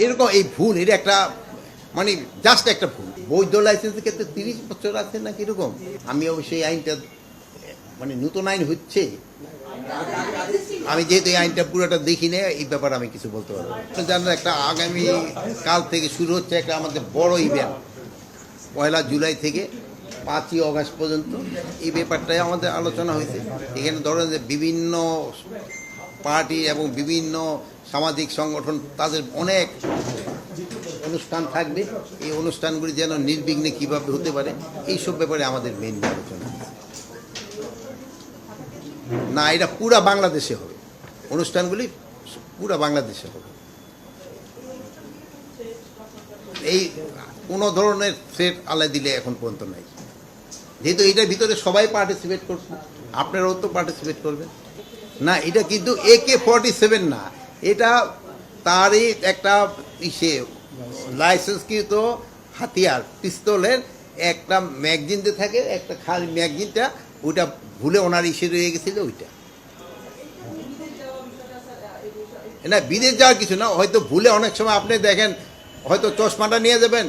এরকম এই ভুল এটা একটা মানে জাস্ট একটা ভুল। বৈধ লাইসেন্সের ক্ষেত্রে 30 বছর আছে নাকি এরকম। আমি অবশ্যই আইনটা মানে নতুন আইন হচ্ছে, আমি যেহেতু এই আইনটা পুরোটা দেখি না, এই ব্যাপারে আমি কিছু বলতে পারবো না। জানেন একটা আগামী কাল থেকে শুরু হচ্ছে একটা আমাদের বড় ইভেন্ট, 1 জুলাই থেকে 5 আগস্ট পর্যন্ত। এই ব্যাপারটাই আমাদের আলোচনা হয়েছে। এখানে ধরেন যে বিভিন্ন পার্টি এবং বিভিন্ন সামাজিক সংগঠন তাদের অনেক অনুষ্ঠান থাকবে। এই অনুষ্ঠানগুলি যেন নির্বিঘ্নে কীভাবে হতে পারে এইসব ব্যাপারে আমাদের মেন আলোচনা। না, এটা পুরা বাংলাদেশে হবে, অনুষ্ঠানগুলি পুরা বাংলাদেশে হবে। এই কোনো ধরনের থ্রেট আলাদা দিলে এখন পর্যন্ত নাই, যেহেতু এটার ভিতরে সবাই পার্টিসিপেট করছে, আপনারাও তো পার্টিসিপেট করবেন না। এটা কিন্তু AK-47 না, এটা তারই একটা ইসে লাইসেন্সকৃত হাতিয়ার, পিস্তলের একটা ম্যাগজিন দিয়ে থাকে, একটা খালি ম্যাগজিনটা, ওইটা ভুলে ওনার ইসে রয়ে গেছিল ওইটা। না, বিদেশ যাওয়ার কিছু না, হয়তো ভুলে অনেক সময় আপনি দেখেন হয়তো চশমাটা নিয়ে যাবেন,